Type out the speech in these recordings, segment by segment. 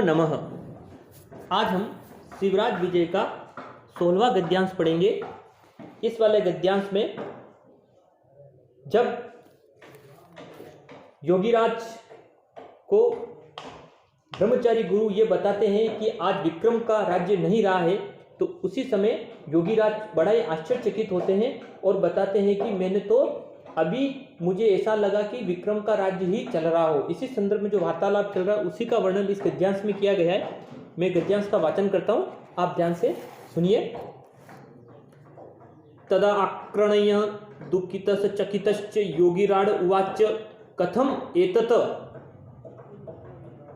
नमः। आज हम शिवराज विजय का 16वां गद्यांश पढ़ेंगे। इस वाले गद्यांश में जब योगीराज को ब्रह्मचारी गुरु ये बताते हैं कि आज विक्रम का राज्य नहीं रहा है, तो उसी समय योगीराज बड़ा ही आश्चर्यचकित होते हैं और बताते हैं कि मैंने तो अभी मुझे ऐसा लगा कि विक्रम का राज्य ही चल रहा हो। इसी संदर्भ में जो वार्तालाप चल रहा है उसी का वर्णन इस गद्यांश में किया गया है। मैं गद्यांश का वाचन करता हूं, आप ध्यान से सुनिए। तदा आक्रणय दुःखितश्च चकितश्च योगीराड उवाच कथम एतत्।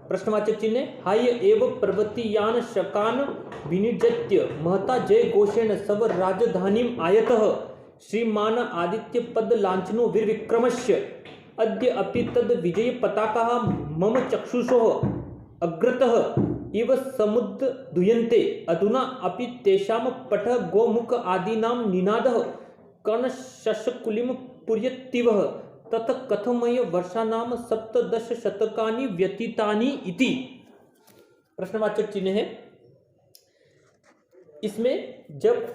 प्रश्नवाचक चिन्ह। हाय एव पर्वतीयान शकान विनिर्जत्य महता जय घोषेण सब राजधानीम आयतः श्रीमान आदित्य पद लांछनो वीरविक्रमस्य अद्य अपि तद विजय पताका मम चक्षुषोः अग्रतः इव समुद्दुयन्ते अधुना अपि तेषां पठ गोमुख आदीनां निनादः कर्णशशकुलिं पुर्यत्तिवः तत कथमय वर्षानां 17 शतकानि व्यतीतानि इति। प्रश्नवाचक चिन्ह है। इसमें जब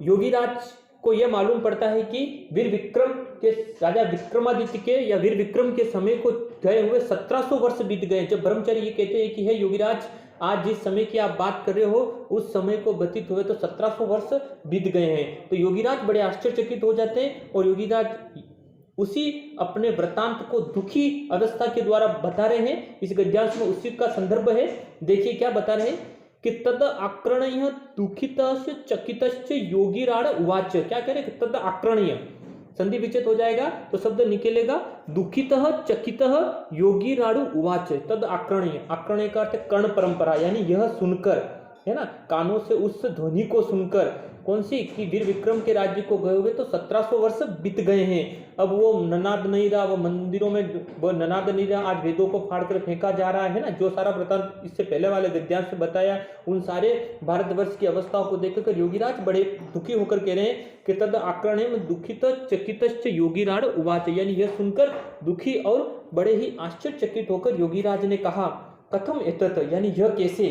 योगीराज को यह मालूम पड़ता है कि वीर विक्रम के राजा विक्रमादित्य के या वीर विक्रम के समय को गए हुए 1700 वर्ष बीत गए। जब ब्रह्मचारी ये कहते हैं कि हे योगीराज, आज जिस समय की आप बात कर रहे हो उस समय को व्यतीत हुए तो 1700 वर्ष बीत गए हैं। तो योगीराज बड़े आश्चर्यचकित हो जाते हैं और योगीराज उसी अपने वृत्तांत को दुखी अवस्था के द्वारा बता रहे हैं। इस गद्यांश में उसी का संदर्भ है। देखिए क्या बता रहे हैं कि तद आक्रणीय दुखितश्च चकितश्च योगीराड उवाच। क्या कह रहे हैं? तद आक्रणीय संधि विच्छेद हो जाएगा तो शब्द निकलेगा दुखितः चकितः योगीराड उवाच। तद आक्रणीय, आक्रणीय का अर्थ कर्ण परंपरा, यानी यह सुनकर, है ना, कानों से उस ध्वनि को सुनकर। कौन सी? कि वीर विक्रम के राज्य को गए हुए तो 1700 वर्ष बीत गए हैं। अब वो ननाद नहीं रहा, वो मंदिरों में वो ननाद नहीं रहा, आज वेदों को फाड़ कर फेंका जा रहा है ना। जो सारा वृत्तांत इससे पहले वाले गद्यांश में बताया, उन सारे भारतवर्ष की अवस्थाओं को देखकर योगीराज बड़े दुखी होकर कह रहे हैं कि तद आक्रणीय में दुखित चकितश्च योगीराड उवाच, यानी यह सुनकर दुखी और बड़े ही आश्चर्यचकित होकर योगीराज ने कहा कथम एतत्, यानी यह कैसे,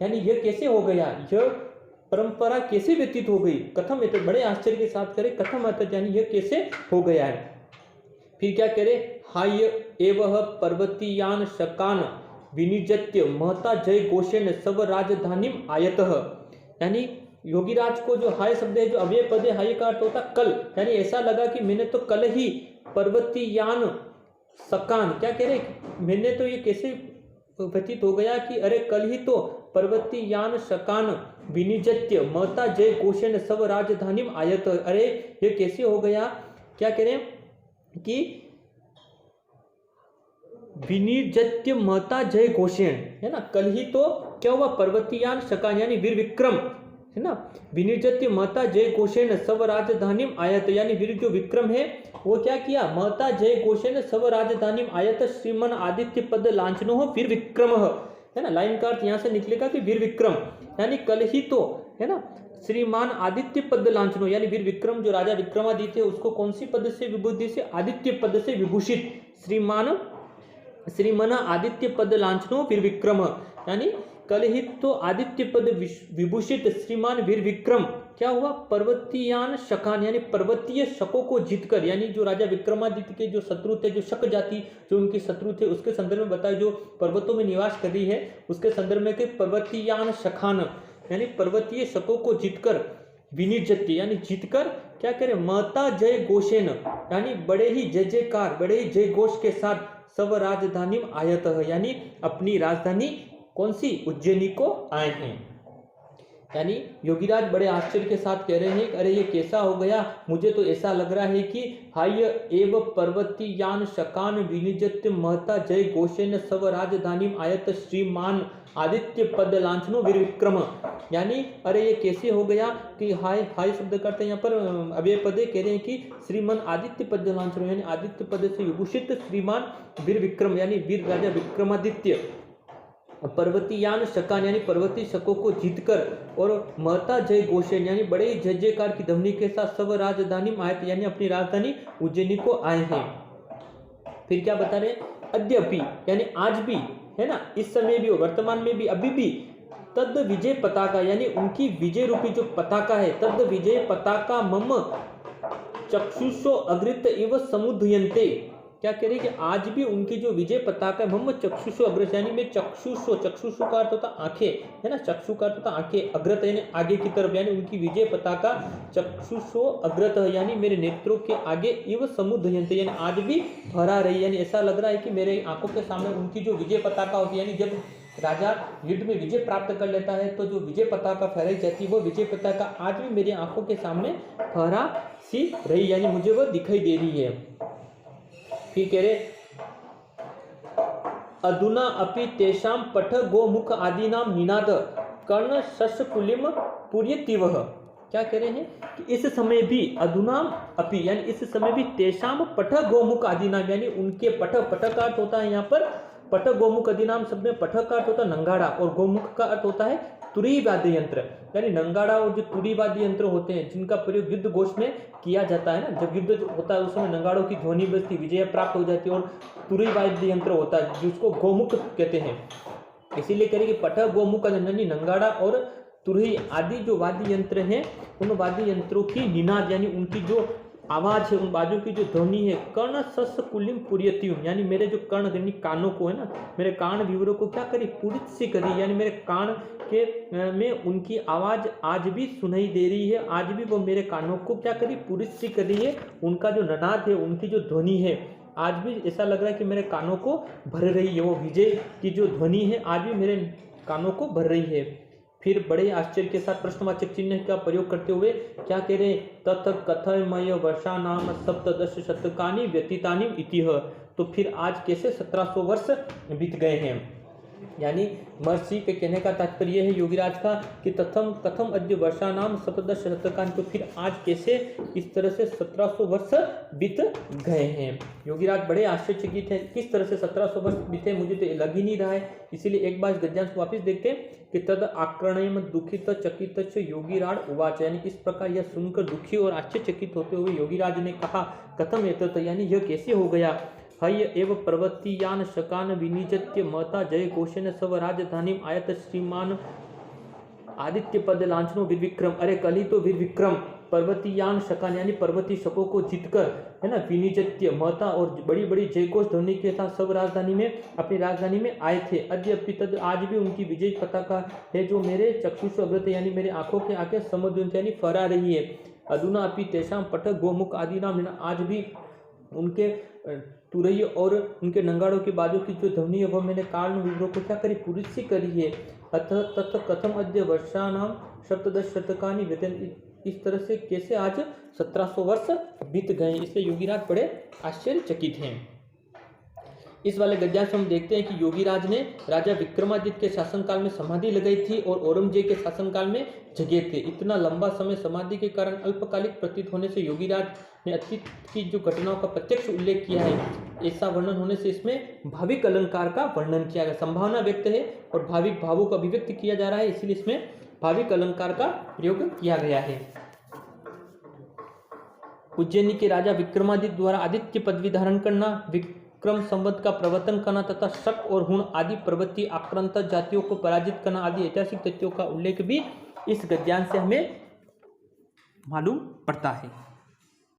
यानी यह कैसे हो गया, यह परंपरा कैसे व्यतीत हो गई। कथम एतत्, बड़े आश्चर्य के साथ करे कथम एतत्, यानी यह कैसे हो गया है। फिर क्या करे? हाय एवह पर्वतीयान शकान विनिर्जत्य महता जय घोषेण सब राजधानीम आयतः। यानी योगीराज को जो हाय शब्द है, जो अव्यय पद है, हाय का अर्थ होता कल, यानी ऐसा लगा कि मैंने तो कल ही पर्वतीयान शकान, क्या कह रहे, मैंने तो ये कैसे व्यतीत हो गया कि अरे कल ही तो पर्वतीयान शकान विनिर्जत्य महता जय घोषेण सब राजधानीम आयत। अरे ये कैसे हो गया? क्या कह रहे हैं कि विनिर्जत्य महता जय घोषेण, है ना, कल ही तो क्या हुआ? पर्वतीयान शकान यानी वीर विक्रम, है ना, विनिर्जत्य महता जय घोषेण सब राजधानीम आयत, यानी वीर जो विक्रम है वो क्या किया? महता जय घोषेण सब राजधानीम आयत श्रीमन आदित्य पद लांछनो वीर विक्रम, है ना। लाइन का अर्थ यहाँ से निकलेगा कि वीर विक्रम, यानी कल ही तो, है ना, श्रीमान आदित्य पद लांछनो, यानी वीर विक्रम जो राजा विक्रमादित्य है उसको कौन सी पद से विभूति से? आदित्य पद से विभूषित। श्रीमन आदित्य पद लांछनो वीर विक्रम, यानी कल ही तो आदित्य पद विभूषित श्रीमान वीर विक्रम क्या हुआ? पर्वतीयान शकान, यानी पर्वतीय शकों को जीतकर, यानी जो राजा विक्रमादित्य के जो शत्रु थे, जो शक जाति जो उनके शत्रु थे, उसके संदर्भ में बताया, जो पर्वतों में निवास कर रही है उसके संदर्भ में कि पर्वतीयान शखान, यानी पर्वतीय शकों को जीतकर, विनिर्जत्य यानी जीतकर क्या करे? महता जय घोषेण, यानी बड़े ही जय जयकार, बड़े ही जय घोष के साथ सब राजधानीम आयतः, यानी अपनी राजधानी कौन सी? उज्जैनी को आए हैं। यानी योगीराज बड़े आश्चर्य के साथ कह रहे हैं कि अरे ये कैसा हो गया? मुझे तो ऐसा लग रहा है कि हाय एव पर्वतीयान शकान विनिर्जत्य महता जय घोषेण सब राजधानीम आयत श्रीमान आदित्य पद लांछनो वीर विक्रम, यानी अरे ये कैसे हो गया कि हाय, हाय शब्द करते हैं यहाँ पर अव्यय पदे, कह रहे हैं कि श्रीमान आदित्य पद लांछनो, यानी आदित्य पद से विभूषित श्रीमान वीर विक्रम, यानी वीर राजा विक्रमादित्य पर्वतीयान शकान, यानी पर्वतीय शकों को जीतकर, और महता जय घोषेण, यानी बड़े जय जयकार की ध्वनि के साथ सब राजधानी आयत, यानी अपनी राजधानी उज्जैनी को आए हैं। फिर क्या बता रहे? अद्यपि, यानी आज भी, है ना, इस समय भी और वर्तमान में भी अभी भी तद विजय पताका यानी उनकी विजय रूपी जो पताका है, तद विजय पताका मम चक्षुषो अग्रित इव समुदयन्ते। क्या कह रही कि आज भी उनकी जो विजय पताका मम चक्षुषो अग्रत यानी मैं चक्षुषो, चक्षुषो का अर्थ होता आंखें, है ना, चक्षु का अर्थ होता आंखें, अग्रत यानी आगे की तरफ, यानी उनकी विजय पताका चक्षुषो अग्रत यानी मेरे नेत्रों के आगे इव समुदयन्ते यानी आज भी फहरा रही, यानी ऐसा लग रहा है कि मेरे आंखों के सामने उनकी जो विजय पताका होती है, यानी जब राजा युद्ध में विजय प्राप्त कर लेता है तो जो विजय पताका फहराई जाती है वो विजय पताका आज भी मेरी आंखों के सामने फहरा सी रही, यानी मुझे वो दिखाई दे रही है। फिर कह रहे अधुना अपि तेषाम पठ गोमुख आदि नाम निनाद कर्ण शस्कुलिम पुर्यतिवह। क्या कह रहे हैं कि इस समय भी अधुना अपि यानी इस समय भी तेषाम पठ गोमुख आदि नाम यानी उनके पठ, पठ का अर्थ होता है यहाँ पर पठ गोमुख आदि नाम शब्द में पठ का अर्थ होता है नंगाड़ा और गोमुख का अर्थ होता है तुरी वाद्य यंत्र, यानी नंगाड़ा और जो तुरी वाद्य यंत्र होते हैं जिनका प्रयोग युद्ध घोष में किया जाता है ना, जब युद्ध होता है उस समय नंगाड़ों की ध्वनि बजती, विजय प्राप्त हो जाती है, और तुरी वाद्य यंत्र होता है जिसको गोमुख कहते हैं। इसीलिए करें कि पठ गोमुख यानी नंगाड़ा और तुरही आदि जो वाद्य यंत्र हैं उन वाद्य यंत्रों की निनाद यानी उनकी जो आवाज है, उन बाजों की जो ध्वनि है, कर्ण सस कुलिम पुर्यतियुम यानी मेरे जो कर्ण यानी कानों को है ना, मेरे कान विवरों को क्या करी पूरित सी करी, यानी मेरे कान के में उनकी आवाज आज भी सुनाई दे रही है, आज भी वो मेरे कानों को क्या करी पूरित सी कर रही है, उनका जो ननाद है, उनकी जो ध्वनि है आज भी ऐसा लग रहा है कि मेरे कानों को भर रही है, वो विजय की जो ध्वनि है आज भी मेरे कानों को भर रही है। फिर बड़े आश्चर्य के साथ प्रश्नवाचक चिन्ह का प्रयोग करते हुए क्या कह रहे तथ कथमय वर्षा नाम सप्तदश शतकानि व्यतीतानि इतिह। तो फिर आज कैसे 1700 वर्ष बीत गए हैं, यानी महर्षि के कहने का तात्पर्य है योगीराज का कि कथम अद्य वर्षा नाम सप्तदश शतकानि, तो फिर आज कैसे इस तरह से 1700 वर्ष बीत गए हैं। योगीराज बड़े आश्चर्यचकित हैं किस तरह से 1700 वर्ष बीते, मुझे तो लग ही नहीं रहा है। इसीलिए एक बार गद्यांश को वापिस देखते हैं कि तद आक्रणयम दुखित चकित योगीराज उवाच, यानी इस प्रकार यह सुनकर दुखी और आश्चर्यचकित होते हुए योगीराज ने कहा कथम एतत् यानी यह कैसे हो गया। हय एव पर्वतीयान शकान विनिजत्य महता जय घोषेण सव राजधानी आयत श्रीमान आदित्य पद लांछनो वीर विक्रम। अरे कल ही तो वीर विक्रम पर्वतीयान शकान यानी पर्वती शकों को जीतकर है ना विनिजत्य महता और बड़ी बड़ी जयघोष ध्वनि के साथ सब राजधानी में अपनी राजधानी में आए थे। अद्य तद आज भी उनकी विजय पताका है जो मेरे चक्षुष अग्रत यानी मेरे आंखों के आगे समुद्र यानी फहरा रही है। अधुना अपि तेषां पठ गोमुख आदि नाम, आज भी उनके तुरई और उनके नंगाड़ों के बाजू की जो ध्वनि है वह मैंने कान विवरों को क्या करी पूरी सी करी है। अथ तथ कथम अद्य वर्षा नाम सप्तदश शतकानि व्यतीतानि, इस तरह से कैसे आज 1700 वर्ष बीत गए। इसलिए योगीराज बड़े आश्चर्यचकित हैं। इस वाले गद्यांश हम देखते हैं कि योगीराज ने राजा विक्रमादित्य के शासनकाल में समाधि लगाई थी और औरंगजेब के शासनकाल में जगे थे। इतना लंबा समय समाधि के कारण अल्पकालिक प्रतीत होने से योगीराज ने अतीत की जो घटनाओं का प्रत्यक्ष उल्लेख किया है। ऐसा वर्णन होने से इसमें भाविक अलंकार का वर्णन किया गया, संभावना व्यक्त है और भाविक भावों का अभिव्यक्त किया जा रहा है, इसलिए इसमें भाविक अलंकार का प्रयोग किया गया है। उज्जैनी के राजा विक्रमादित्य द्वारा आदित्य पदवी धारण करना, विक्रम संवत का प्रवर्तन करना तथा शक और हुण आदि पर्वतीय आक्रांत जातियों को पराजित करना आदि ऐतिहासिक तथ्यों का उल्लेख भी इस गद्यांश से हमें मालूम पड़ता है।